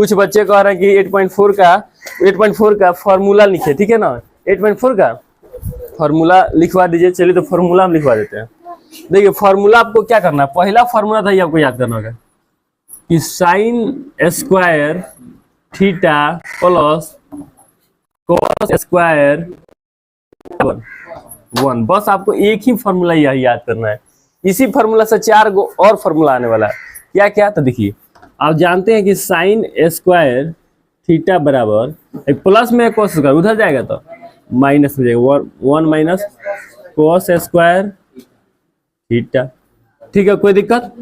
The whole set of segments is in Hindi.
कुछ बच्चे कह रहे हैं कि 8.4 का फॉर्मूला लिखे, ठीक है ना, 8.4 का फॉर्मूला लिखवा दीजिए। चलिए तो फॉर्मूला हम लिखवा देते हैं। देखिए फॉर्मूला आपको क्या करना है, पहला फॉर्मूला था ये आपको याद करना होगा कि sign square theta plus cos square 1। बस आपको एक ही फॉर्मूला यही याद करना है। इसी फॉर्मूला से 4 गो और फॉर्मूला आने वाला है। क्या क्या, तो देखिए आप जानते हैं कि साइन स्क्वायर थीटा बराबर प्लस में कॉस स्क्वायर उधर जाएगा तो माइनस में जाएगा 1 माइनस कॉस स्क्वायर थीटा, ठीक है, कोई दिक्कत।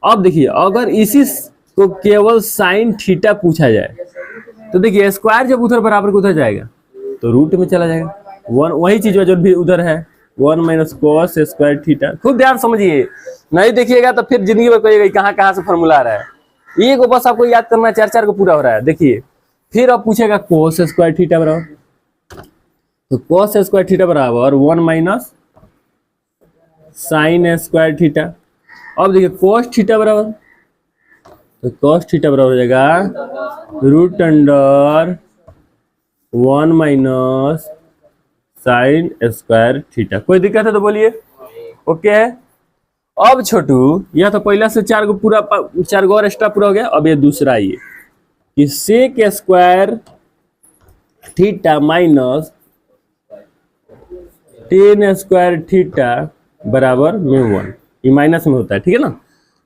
अब देखिए अगर इसी को केवल साइन थीटा पूछा जाए तो देखिए स्क्वायर जब उधर बराबर को उधर जाएगा तो रूट में चला जाएगा 1, वही चीज जो भी उधर है 1 माइनस कॉस स्क्वायर थीटा। खूब ध्यान समझिए, नहीं देखिएगा तो फिर जिंदगी में कहिएगा कहाँ कहाँ से फॉर्मूला आ रहा है। ये को बस आपको याद करना है, 4 को पूरा हो रहा है। देखिए फिर अब पूछेगा कॉस स्क्वायर थीटा बराबर, तो कॉस स्क्वायर थीटा बराबर 1 माइनस साइन स्क्वायर थीटा। अब देखिए कॉस थीटा बराबर, तो कॉस थीटा बराबर हो जाएगा root under 1 minus sine square theta. कोई दिक्कत है तो बोलिए, ओके है। अब छोटू यह तो पहला से 4 गो और एक्स्ट्रा पूरा हो गया। अब ये दूसरा ये कि sec square theta minus tan square theta बराबर में 1, ये माइनस में होता है, ठीक है ना।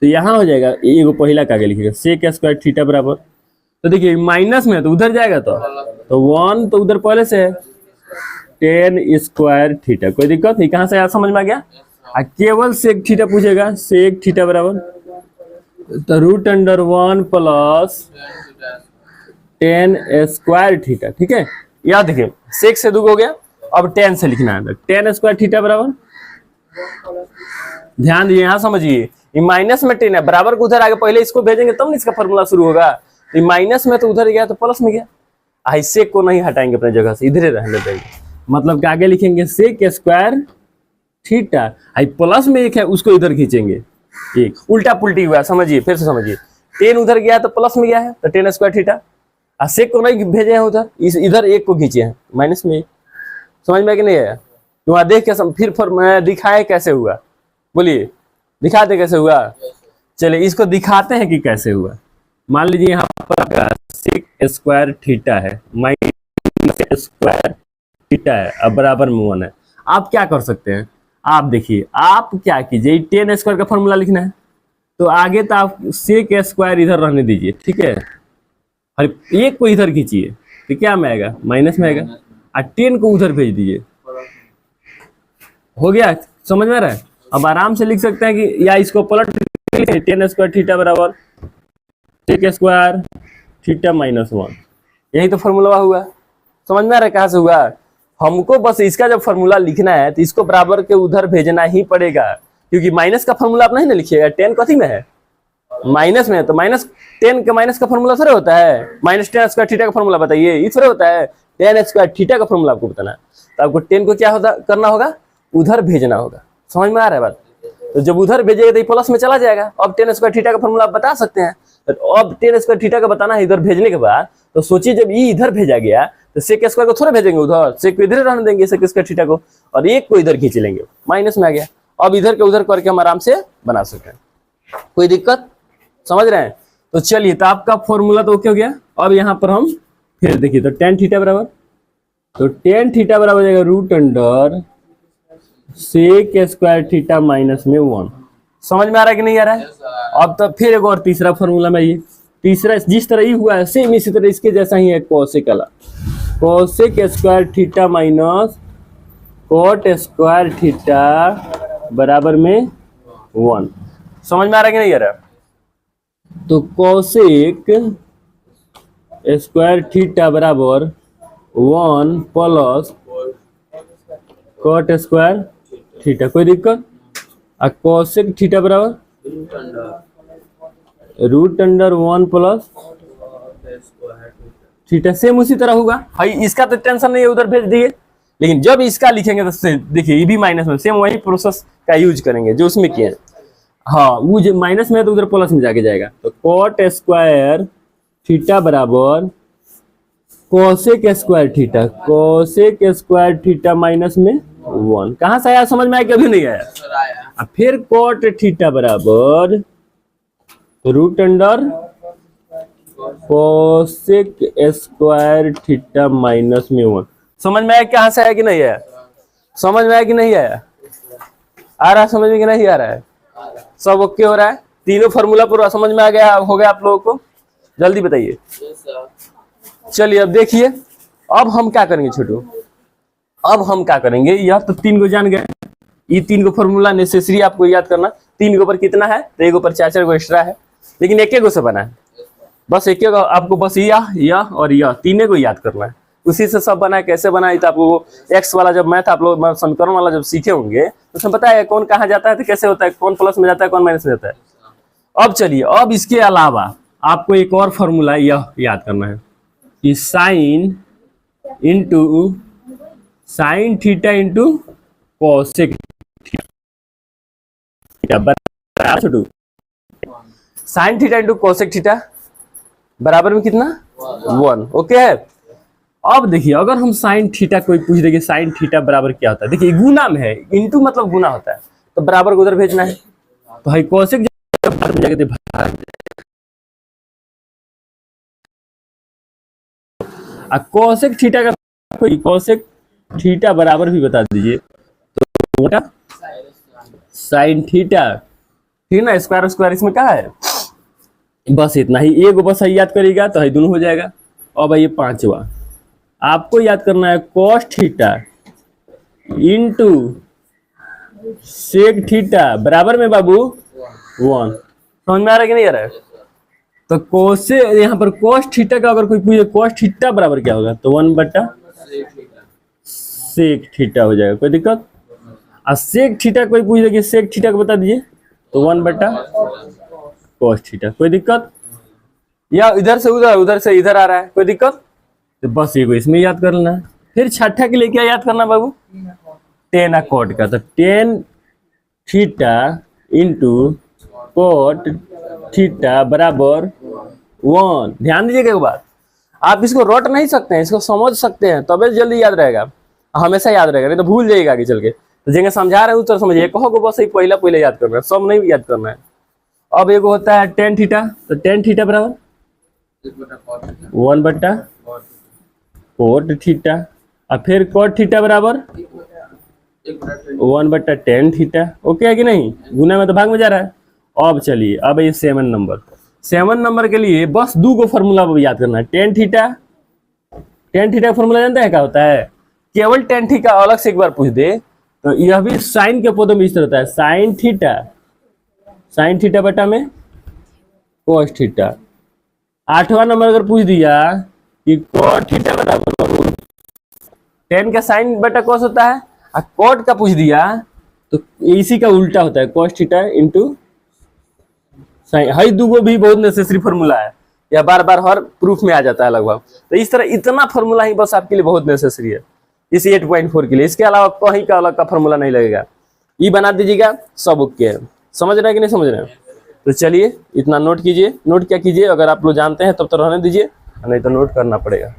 तो यहाँ हो जाएगा ये पहला का आगे लिखिएगा सेक स्क्वायर थीटा बराबर, तो देखिए माइनस में है तो उधर जाएगा तो 1 तो उधर पहले से है 10 स्क्वायर थीटा। कोई दिक्कत नहीं, कहाँ से यार समझ में आ गया। केवल सेक थीटा पूछेगा, सेक थीटा बराबर तो root under 1 plus 10 square theta, ठीक है। याद देखिए सेक से 2 हो गया, अब 10 से लिखना है, 10 स्क्वायर थीटा बराबर, ध्यान दीजिए यहाँ समझिए, ये माइनस में 10 है, बराबर को उधर आगे पहले इसको भेजेंगे तब ना इसका फॉर्मूला शुरू होगा। ये माइनस में तो उधर गया तो प्लस में गया, सेक को नहीं हटाएंगे अपने जगह से, इधर रहने देंगे, मतलब कि आगे लिखेंगे सेक स्क्वायर थीटा, आई प्लस में एक है उसको इधर खींचेंगे, एक उल्टा पुल्टी हुआ, समझिए फिर से समझिए, 10 उधर गया तो प्लस में गया है तो 10 स्क्वायर थीटा, सेक को नहीं भेजे हैं उधर, इधर एक को खींचे हैं माइनस में एक। समझ में कि नहीं आया, तो वहां देख के फिर मैं दिखाए कैसे हुआ, बोलिए दिखाते कैसे हुआ। चलिए इसको दिखाते हैं कि कैसे हुआ। मान लीजिए यहाँ पर सेक स्क्वायर थीटा है माइनस स्क्वायर थीटा है, अब बराबर में 1 है। आप क्या कर सकते हैं, आप देखिए आप क्या कीजिए 10 स्क्वायर का फॉर्मूला लिखना है तो आगे तो आप सेक स्क्वायर इधर रहने दीजिए, ठीक है, और एक को इधर खींचिए तो क्या में आएगा माइनस में आएगा, और 10 को उधर भेज दीजिए, हो गया, समझ में आ रहा है। अब आराम से लिख सकते हैं कि या इसको पलट 10 स्क्वायर थीटा बराबर सेक स्क्वायर थीटा माइनस 1, यही तो फॉर्मूला हुआ। समझ में आ रहा है कहाँ से हुआ। हमको बस इसका जब फॉर्मूला लिखना है तो इसको बराबर के उधर भेजना ही पड़ेगा, क्योंकि माइनस का फॉर्मूला आप नहीं ना लिखिएगा, 10 कथी में है माइनस में है, तो माइनस 10 का माइनस का फॉर्मूला थोड़ा होता है, माइनस 10 स्क्वायर थीटा का फॉर्मूला बताइए, ये थोड़ा होता है, 10 स्क्वायर थीटा का फॉर्मूला आपको बताना है, तो आपको 10 को क्या होता करना होगा, उधर भेजना होगा। समझ में आ रहा है बात। तो जब उधर भेजेगा तो प्लस में चला जाएगा। अब 10 स्क्वायर थीटा का फॉर्मूला आप बता सकते हैं, तो अब 10 स्क्वायर थीटा का बताना है इधर भेजने के बाद, तो सोचिए जब ये इधर भेजा गया तो सेक स्क्वायर को थोड़ा भेजेंगे उधर, सेक को इधर रहने देंगे सेक स्क्वायर थीटा को, और एक को इधर खींच लेंगे, माइनस में आ गया। अब इधर के उधर करके हम आराम से बना सकते हैं, कोई दिक्कत, समझ रहे हैं। तो चलिए तो आपका फॉर्मूला तो ओके हो गया। अब यहाँ पर हम फिर देखिए तो tan थीटा बराबर, तो tan थीटा बराबर हो जाएगा root under sec square theta minus में 1। समझ में आ रहा है कि नहीं आ रहा है। अब तो फिर एक और तीसरा फॉर्मूला में, ये तीसरा जिस तरह ही हुआ है सेम इसी तरह इसके जैसा ही है, कोसेक वाला, cosec square theta minus cot square theta बराबर में 1। समझ में आ रहा है कि नहीं आ रहा। तो कोसेक स्क्वायर थीटा बराबर 1 प्लस कोट स्क्वायर थीटा, कोई दिक्कत। और कोसेक थीटा बराबर root under 1 plus theta, same उसी तरह होगा भाई, इसका तो टेंशन नहीं है, उधर भेज दिए। लेकिन जब इसका लिखेंगे तो देखिए ये भी माइनस में, सेम वही प्रोसेस का यूज करेंगे जो उसमें किए। हाँ वो जो माइनस में है तो उधर प्लस में जाके जाएगा, तो कोट स्क्वायर थीटा बराबर cosec square theta, cosec square theta minus में 1। कहां से आया समझ में आया कि अभी नहीं आया? अब फिर कोट थीटा बराबर root under cosec square theta minus में 1। समझ में आया कहां से आया कि नहीं आया? समझ में आया कि नहीं आया? आ रहा है समझ में कि नहीं आ रहा है? सब ओके हो रहा है? तीनों फॉर्मूला पूरा समझ में आ गया हो गया आप लोगों को? जल्दी बताइए। चलिए अब देखिए, अब हम क्या करेंगे छोटू, अब हम क्या करेंगे, यह तो 3 को जान गए, ये 3 को फॉर्मूला नेसेसरी आपको याद करना। 3 के ऊपर कितना है? तो एक ऊपर 4 को एक्स्ट्रा है, लेकिन एक को से बना है, बस एक आपको बस यह और यह तीनों को याद करना है, उसी से सब बना है। कैसे बना है तो आपको एक्स वाला जब मैथ आप लोग समीकरण वाला जब सीखे होंगे तो उसमें पता है कौन कहाँ जाता है तो कैसे होता है, कौन प्लस में जाता है कौन माइनस में जाता है। अब चलिए, अब इसके अलावा आपको एक और फॉर्मूला यह याद करना है कि sine theta into cosec theta बराबर छोटू, sine theta into cosec theta बराबर में कितना? 1। ओके है। अब देखिए, अगर हम साइन थीटा कोई पूछ देंगे साइन थीटा बराबर क्या होता है, देखिए गुना में है, इंटू मतलब गुना होता है, तो बराबर को उधर भेजना है, तो भाई कोसेक जाके कोसेक थीटा का कोई कोसेक थीटा बराबर भी बता दीजिए, तो साइन थीटा, ठीक ना, स्क्वायर स्क्वायर इसमें क्या है, बस इतना ही। एक बस याद करिएगा तो है दोनों हो जाएगा। अब ये 5वां आपको याद करना है, cos theta into sec theta बराबर में बाबू 1। समझ में आ रहा है कि नहीं आ रहा है? तो कोसे यहाँ पर कोस थीटा का अगर कोई पूछे कोस थीटा बराबर क्या होगा, तो 1 बटा सेक थीटा हो जाएगा, कोई दिक्कत? और सेक थीटा कोई पूछ दे सेक थीटा को बता दीजिए, तो 1 बटा कोस थीटा, कोई दिक्कत? या इधर से उधर, उधर से इधर आ रहा है, कोई दिक्कत? तो बस ये को इसमें याद कर लेना है। फिर छठा के लिए क्या याद करना बाबू? टेन कोट का, तो tan theta into coat theta बराबर 1। ध्यान दीजिएगा एक बात, आप इसको रट नहीं सकते हैं, इसको समझ सकते हैं तबे जल्दी याद रहेगा, हमेशा याद रहेगा, नहीं तो भूल जाइएगा आगे चल के। तो जिन्हें समझा रहे उत्तर समझिए, कहो को बस पहला पहले याद करना है, सब नहीं याद करना है। अब एक होता है टेन थीटा, तो टेन थीटा बराबर 1 बटा कोट थीटा, और फिर कोट थीटा बराबर 1 बटा टेन थीटा। ओके है कि नहीं? गुना में तो भाग में जा रहा है। अब चलिए, अब ये 7 नंबर के लिए बस 2 को फॉर्मूला याद करना है। टेन थीटा का फॉर्मूला जानते हैं क्या होता है? केवल टेन थीटा अलग से एक बार पूछ दे तो यह भी साइन के पदों में इस तरह होता है, साइन थीटा बटा में कोस थीटा। 8वां नंबर अगर पूछ दिया कि कोट थीटा बराबर 10 का साइन बटा कोस होता है, और कोट का पूछ दिया तो इसी का उल्टा होता है, कोस थीटा इंटू साइन। हई दूगो भी बहुत नेसेसरी फॉर्मूला है, या बार बार हर प्रूफ में आ जाता है लगभग। तो इस तरह इतना फॉर्मूला ही बस आपके लिए बहुत नेसेसरी है इस 8.4 के लिए, इसके अलावा कहीं का अलग का फॉर्मूला नहीं लगेगा। ये बना दीजिएगा, सब ओके है। समझ रहे हैं कि नहीं समझ रहे हैं? तो चलिए इतना नोट कीजिए। नोट क्या कीजिए, अगर आप लोग जानते हैं तब तो रहने दीजिए, नहीं तो नोट करना पड़ेगा।